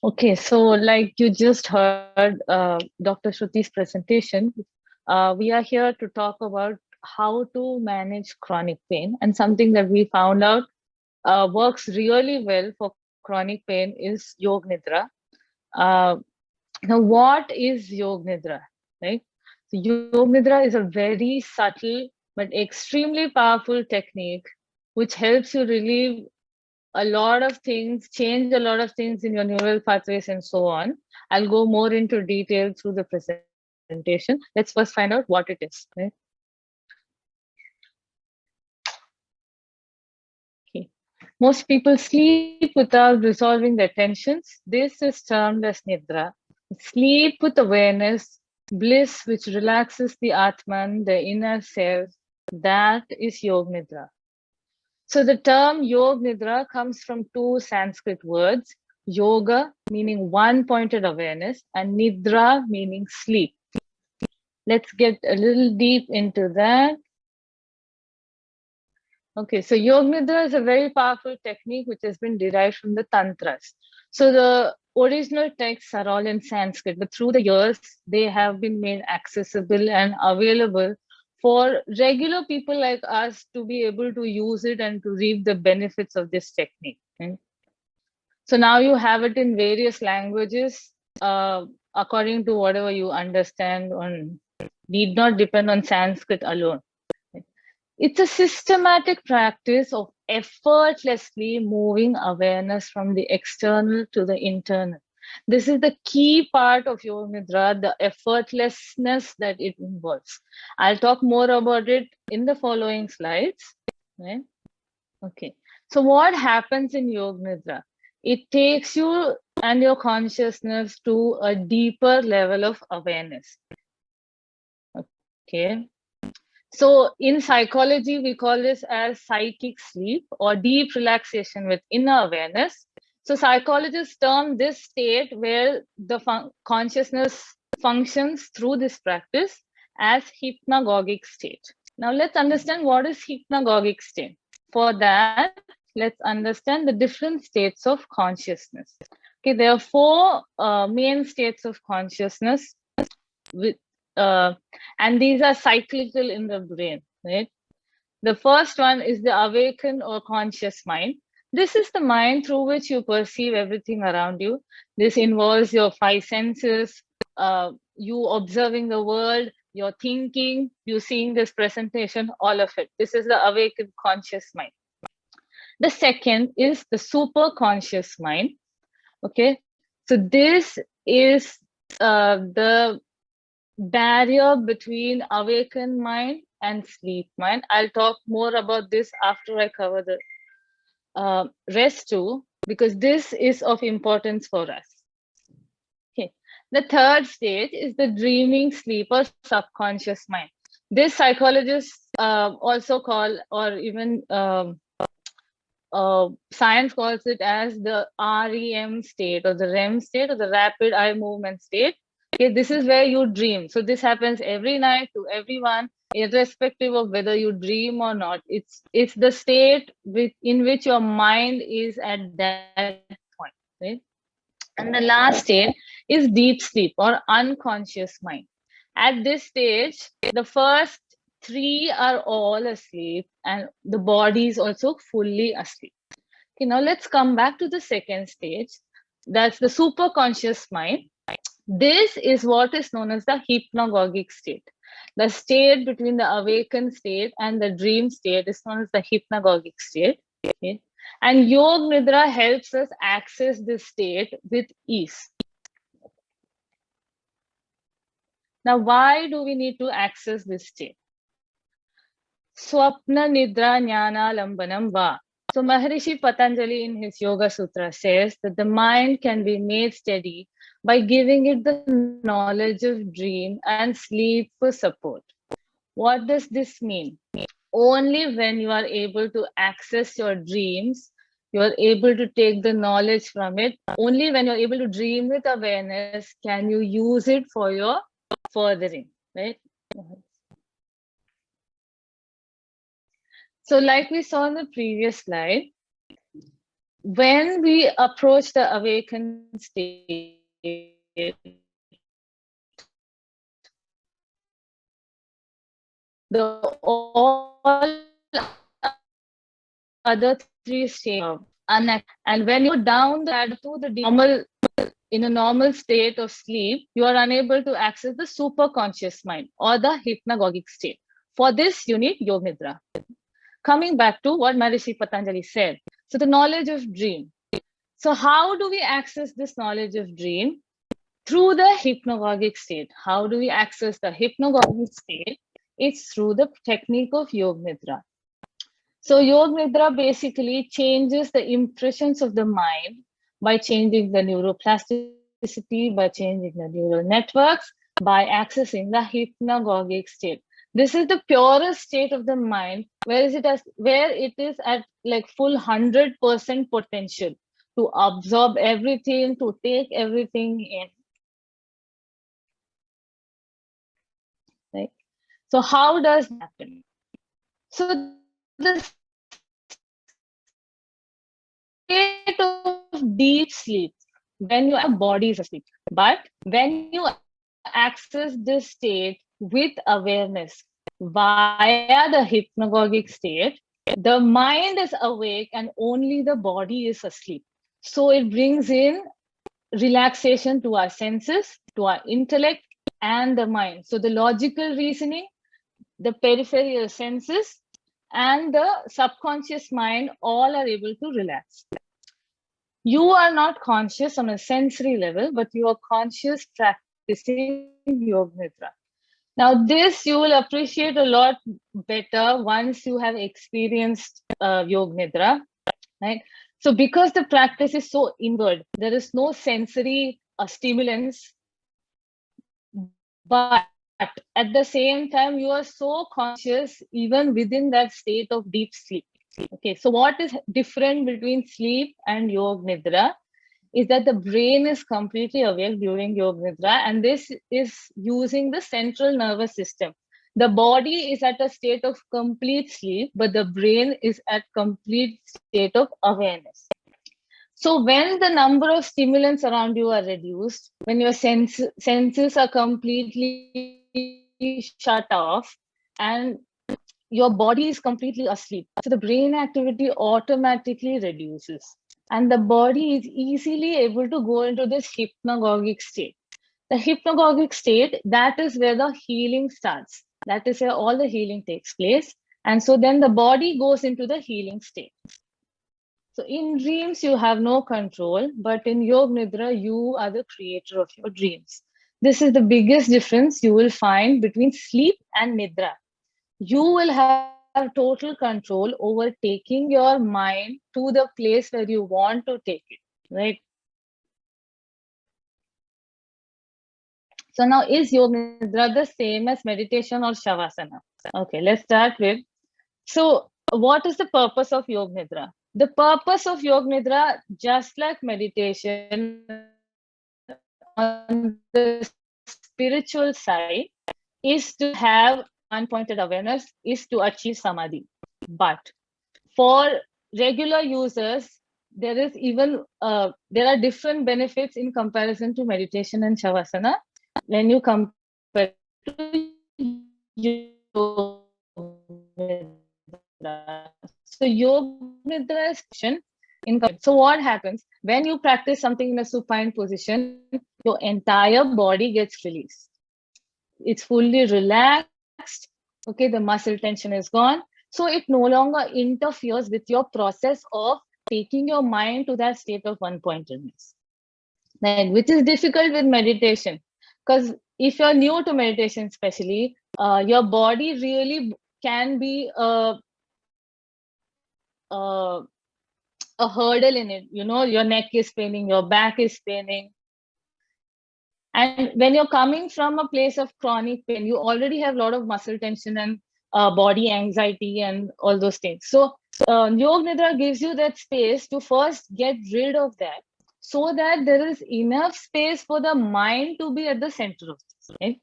Okay, so like you just heard Dr. Shruti's presentation, we are here to talk about how to manage chronic pain, and something that we found out works really well for chronic pain is Yog Nidra. Uh, Now, what is Yog Nidra? Right? So Yog Nidra is a very subtle but extremely powerful technique which helps you relieve a lot of things, change a lot of things in your neural pathways and so on. I'll go more into detail through the presentation. Let's first find out what it is. Right? Okay. Most people sleep without resolving their tensions. This is termed as Nidra. Sleep with awareness, bliss which relaxes the Atman, the inner self, that is Yog Nidra. So the term Yog Nidra comes from two Sanskrit words, yoga meaning one-pointed awareness and Nidra meaning sleep. Let's get a little deep into that. Okay, so Yog Nidra is a very powerful technique which has been derived from the Tantras. So the original texts are all in Sanskrit, but through the years, they have been made accessible and available for regular people like us to be able to use it and to reap the benefits of this technique. Right? So now you have it in various languages according to whatever you understand, on need not depend on Sanskrit alone. It's a systematic practice of effortlessly moving awareness from the external to the internal. This is the key part of Yoga Nidra, the effortlessness that it involves. I'll talk more about it in the following slides. Right? Okay. So what happens in Yoga Nidra? It takes you and your consciousness to a deeper level of awareness. Okay. So in psychology, we call this as psychic sleep or deep relaxation with inner awareness. So psychologists term this state where the consciousness functions through this practice as hypnagogic state. Now let's understand what is hypnagogic state. For that, let's understand the different states of consciousness. Okay, there are four main states of consciousness with and these are cyclical in the brain, right? The first one is the awakened or conscious mind. This is the mind through which you perceive everything around you. This involves your five senses, you observing the world, your thinking, you seeing this presentation, all of it. This is the awakened conscious mind. The second is the super conscious mind. Okay, so this is the barrier between awakened mind and sleep mind. I'll talk more about this after I cover the rest too, because this is of importance for us. Okay. The third stage is the dreaming sleep or subconscious mind. This psychologists also call, or even science calls it as the REM state or the REM state or the rapid eye movement state. Okay, this is where you dream. So this happens every night to everyone, irrespective of whether you dream or not. It's the state in which your mind is at that point. Right? And the last state is deep sleep or unconscious mind. At this stage, the first three are all asleep and the body is also fully asleep. Okay, now let's come back to the second stage. That's the superconscious mind. This is what is known as the hypnagogic state. The state between the awakened state and the dream state is known as the hypnagogic state. Okay? And Yog Nidra helps us access this state with ease. Now, why do we need to access this state? Swapna Nidra Jnana Lambanam Va. So Maharishi Patanjali in his Yoga Sutra says that the mind can be made steady by giving it the knowledge of dream and sleep for support. What does this mean? Only when you are able to access your dreams, you are able to take the knowledge from it. Only when you're able to dream with awareness can you use it for your furthering, right? So like we saw in the previous slide, when we approach the awakened state, the all other three states and when you go down the ladder to the normal, in a normal state of sleep, you are unable to access the superconscious mind or the hypnagogic state. For this, you need Yoga Nidra. Coming back to what Maharishi Patanjali said, so the knowledge of dream. So how do we access this knowledge of dream? Through the hypnagogic state. How do we access the hypnagogic state? It's through the technique of Yoga Nidra. So Yoga Nidra basically changes the impressions of the mind by changing the neuroplasticity, by changing the neural networks, by accessing the hypnagogic state. This is the purest state of the mind, where it is at like full 100% potential to absorb everything, to take everything in. Right? So how does that happen? So the state of deep sleep, when your body is asleep, but when you access this state with awareness via the hypnagogic state, the mind is awake and only the body is asleep. So it brings in relaxation to our senses, to our intellect, and the mind. So the logical reasoning, the peripheral senses, and the subconscious mind all are able to relax. You are not conscious on a sensory level, but you are conscious practicing Yoga Nidra. Now, this you will appreciate a lot better once you have experienced Yoga Nidra, right? So because the practice is so inward, there is no sensory stimulants, but at the same time, you are so conscious even within that state of deep sleep. Okay, so what is different between sleep and Yoga Nidra is that the brain is completely awake during Yoga Nidra, and this is using the central nervous system. The body is at a state of complete sleep, but the brain is at complete state of awareness. So when the number of stimulants around you are reduced, when your senses are completely shut off, and your body is completely asleep, so the brain activity automatically reduces, and the body is easily able to go into this hypnagogic state. The hypnagogic state, that is where the healing starts. That is where all the healing takes place. And so then the body goes into the healing state. So in dreams, you have no control, but in Yoga Nidra, you are the creator of your dreams. This is the biggest difference you will find between sleep and Nidra. You will have total control over taking your mind to the place where you want to take it, right? So now, is Yoga Nidra the same as meditation or Shavasana? Okay, let's start with, so what is the purpose of Yoga Nidra? The purpose of Yoga Nidra, just like meditation on the spiritual side, is to have unpointed awareness, is to achieve samadhi. But for regular users, there is even there are different benefits in comparison to meditation and Shavasana when you compare to Yoga Nidra. So Yoga Nidra is so what happens when you practice something in a supine position, your entire body gets released. It's fully relaxed. Okay, the muscle tension is gone. So it no longer interferes with your process of taking your mind to that state of one-pointedness, like, which is difficult with meditation. Because if you're new to meditation, especially, your body really can be a hurdle in it. You know, your neck is paining, your back is paining. And when you're coming from a place of chronic pain, you already have a lot of muscle tension and body anxiety and all those things. So Yoga Nidra gives you that space to first get rid of that, so that there is enough space for the mind to be at the center of this, right?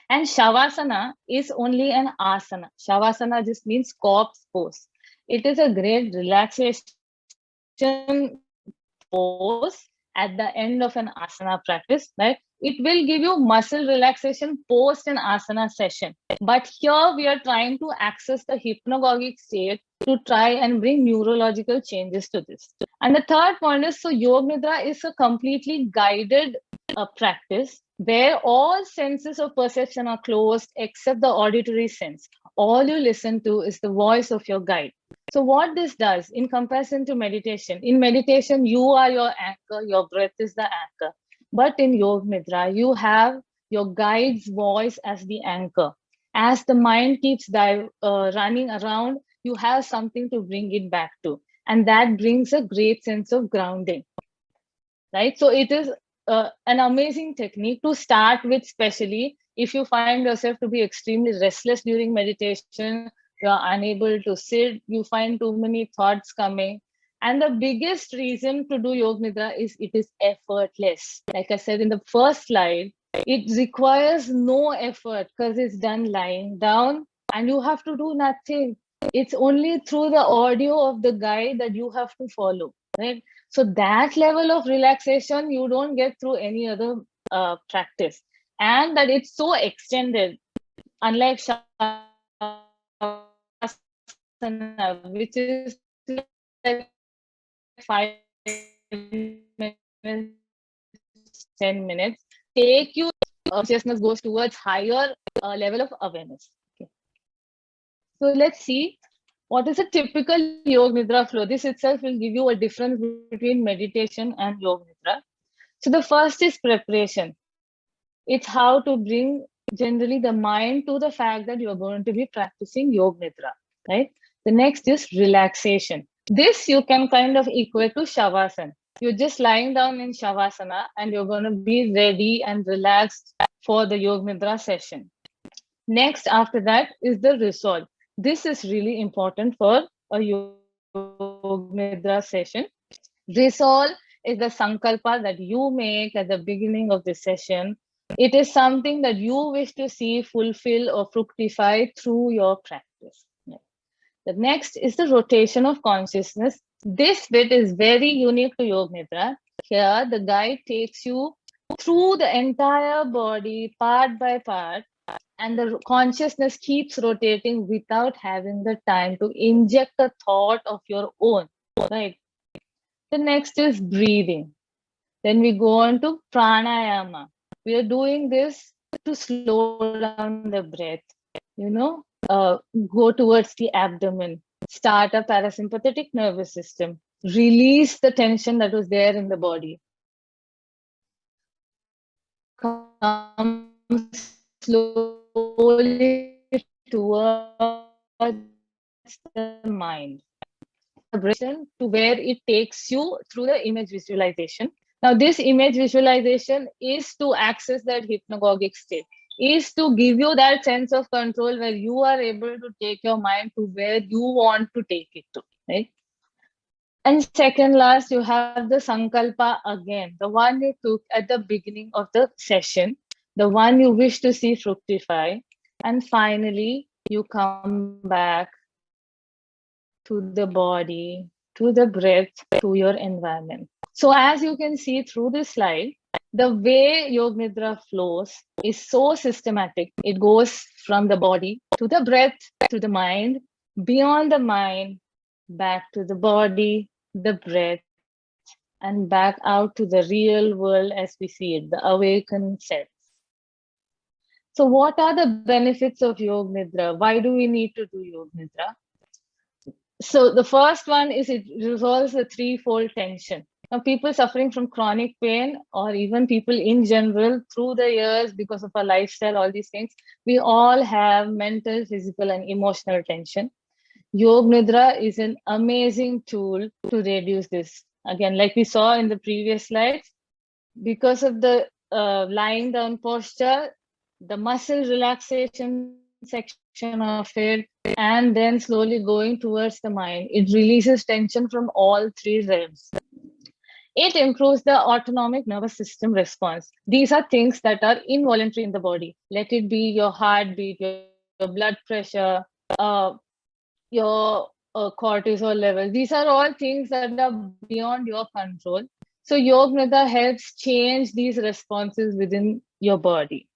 And Shavasana is only an asana. Shavasana just means corpse pose. It is a great relaxation pose at the end of an asana practice, right? It will give you muscle relaxation post an asana session. But here we are trying to access the hypnagogic state to try and bring neurological changes to this. And the third point is, so Yoga Nidra is a completely guided practice where all senses of perception are closed except the auditory sense. All you listen to is the voice of your guide. So what this does in comparison to meditation, in meditation, you are your anchor, your breath is the anchor. But in Yoga Nidra, you have your guide's voice as the anchor. As the mind keeps running around, you have something to bring it back to. And that brings a great sense of grounding, right? So it is an amazing technique to start with, especially if you find yourself to be extremely restless during meditation, you are unable to sit, you find too many thoughts coming. And the biggest reason to do Yoga Nidra is it is effortless. Like I said in the first slide, it requires no effort because it's done lying down and you have to do nothing. It's only through the audio of the guide that you have to follow, right? So that level of relaxation you don't get through any other practice. And that it's so extended, unlike Shavasana, which is like 5 minutes, 10 minutes, take you, consciousness goes towards higher level of awareness. Okay. So let's see what is a typical Yoga Nidra flow. This itself will give you a difference between meditation and Yoga Nidra. So the first is preparation. It's how to bring generally the mind to the fact that you're going to be practicing Yoga Nidra, right? The next is relaxation. This you can kind of equate to Shavasana. You're just lying down in Shavasana and you're going to be ready and relaxed for the Yoga Nidra session. Next, after that is the resolve. This is really important for a Yoga Nidra session. Resolve is the sankalpa that you make at the beginning of the session. It is something that you wish to see fulfill or fructify through your practice. The next is the rotation of consciousness. This bit is very unique to Yoga Nidra. Here, the guide takes you through the entire body, part by part, and the consciousness keeps rotating without having the time to inject a thought of your own, right? The next is breathing. Then we go on to pranayama. We are doing this to slow down the breath, go towards the abdomen, start a parasympathetic nervous system, release the tension that was there in the body. Come slowly towards the mind. To where it takes you through the image visualization. Now, this image visualization is to access that hypnagogic state, is to give you that sense of control where you are able to take your mind to where you want to take it to, right? And second last, you have the sankalpa again, the one you took at the beginning of the session, the one you wish to see fructify. And finally, you come back to the body, to the breath, to your environment. So as you can see through this slide, the way Yoga Nidra flows is so systematic. It goes from the body to the breath, to the mind, beyond the mind, back to the body, the breath, and back out to the real world as we see it, the awakened self. So what are the benefits of Yoga Nidra? Why do we need to do Yoga Nidra? So the first one is it resolves the threefold tension. Now, people suffering from chronic pain, or even people in general through the years because of our lifestyle, all these things, we all have mental, physical, and emotional tension. Yoga Nidra is an amazing tool to reduce this. Again, like we saw in the previous slides, because of the lying down posture, the muscle relaxation section of it, and then slowly going towards the mind, it releases tension from all three realms. It improves the autonomic nervous system response. These are things that are involuntary in the body. Let it be your heartbeat, your blood pressure, your cortisol level. These are all things that are beyond your control. So Yoga Nidra helps change these responses within your body.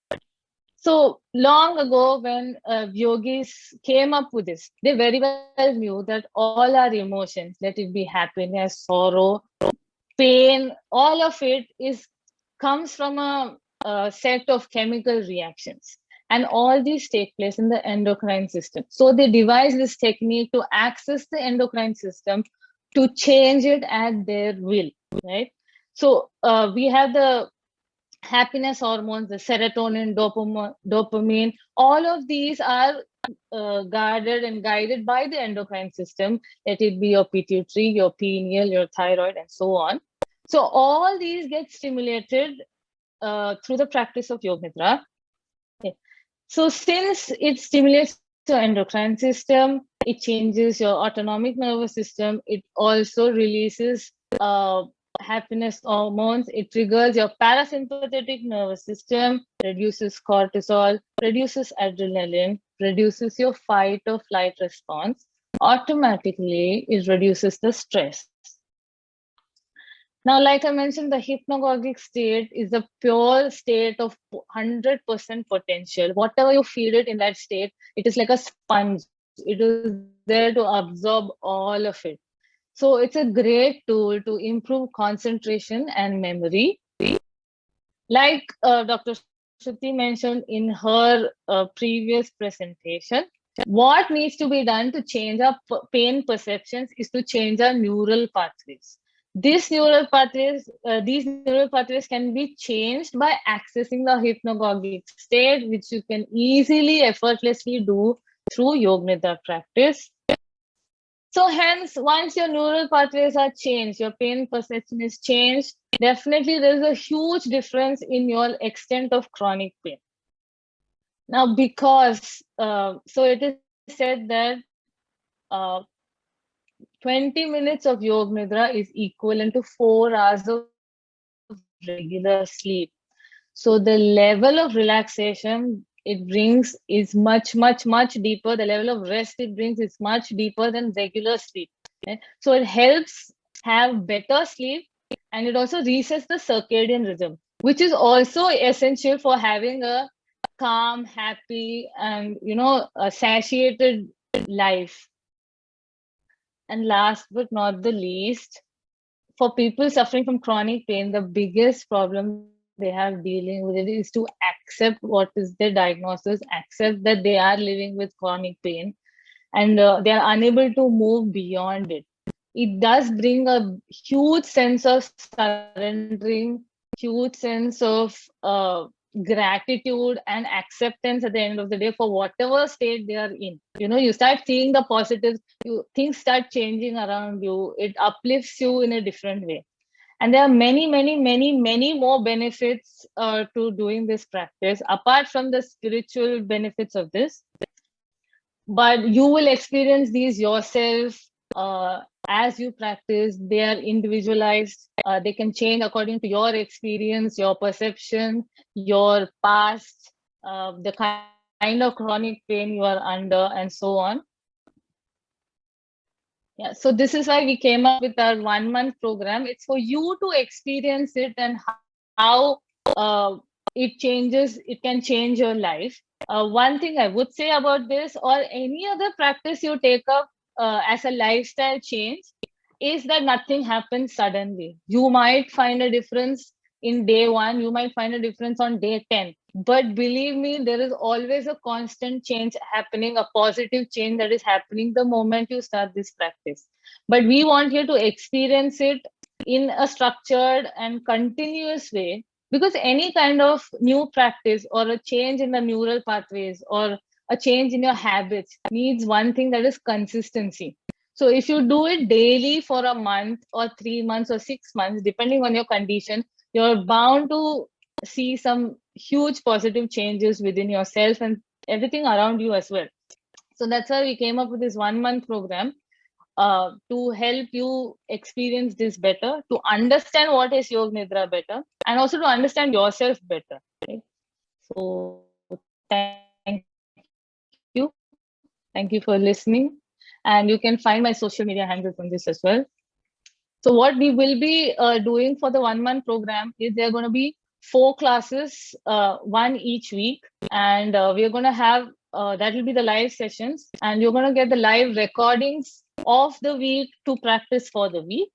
So long ago, when yogis came up with this, they very well knew that all our emotions, let it be happiness, sorrow, pain, all of it comes from a set of chemical reactions. And all these take place in the endocrine system. So they devised this technique to access the endocrine system to change it at their will, right? So we have the happiness hormones, the serotonin, dopamine, all of these are guarded and guided by the endocrine system. Let it be your pituitary, your pineal, your thyroid, and so on. So all these get stimulated through the practice of Yoga Nidra. Okay. So since it stimulates your endocrine system, it changes your autonomic nervous system. It also releases happiness hormones. It triggers your parasympathetic nervous system, reduces cortisol, reduces adrenaline, reduces your fight or flight response. Automatically, it reduces the stress. Now, like I mentioned, the hypnagogic state is a pure state of 100% potential. Whatever you feed it in that state, it is like a sponge. It is there to absorb all of it. So it's a great tool to improve concentration and memory. Like Dr. Shruti mentioned in her previous presentation, what needs to be done to change our pain perceptions is to change our neural pathways. These neural pathways can be changed by accessing the hypnagogic state, which you can easily, effortlessly do through Yoga Nidra practice. So hence, once your neural pathways are changed, your pain perception is changed, definitely there's a huge difference in your extent of chronic pain. Now, because, so it is said that uh, 20 minutes of Yoga Nidra is equivalent to 4 hours of regular sleep. So the level of relaxation it brings is much deeper. The level of rest it brings is much deeper than regular sleep. Okay? So it helps have better sleep, and it also resets the circadian rhythm, which is also essential for having a calm, happy, and a satiated life. And last but not the least, for people suffering from chronic pain, the biggest problem they have dealing with it is to accept what is their diagnosis, accept that they are living with chronic pain, and they are unable to move beyond it. It does bring a huge sense of surrendering, huge sense of gratitude and acceptance at the end of the day for whatever state they are in. You start seeing the positives, things start changing around you, it uplifts you in a different way. And there are many more benefits to doing this practice apart from the spiritual benefits of this. But you will experience these yourself as you practice. They are individualized. They can change according to your experience, your perception, your past, the kind of chronic pain you are under, and so on. Yeah, so this is why we came up with our 1-month program. It's for you to experience it and how it can change your life. One thing I would say about this or any other practice you take up as a lifestyle change is that nothing happens suddenly. You might find a difference in day 1, you might find a difference on day 10. But believe me, there is always a constant change happening, a positive change that is happening the moment you start this practice. But we want you to experience it in a structured and continuous way, because any kind of new practice or a change in the neural pathways or a change in your habits needs one thing, that is consistency. So if you do it daily for a month or 3 months or 6 months, depending on your condition, you're bound to see some huge positive changes within yourself and everything around you as well. So that's why we came up with this 1-month program to help you experience this better, to understand what is Yoga Nidra better, and also to understand yourself better. Okay? So thank you for listening. And and you can find my social media handles on this as well. So what we will be doing for the 1-month program is there are going to be 4 classes, one each week, and we're going to have that will be the live sessions, and you're going to get the live recordings of the week to practice for the week,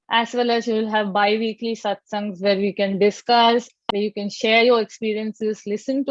as well as you will have bi-weekly satsangs where we can discuss, where you can share your experiences, listen to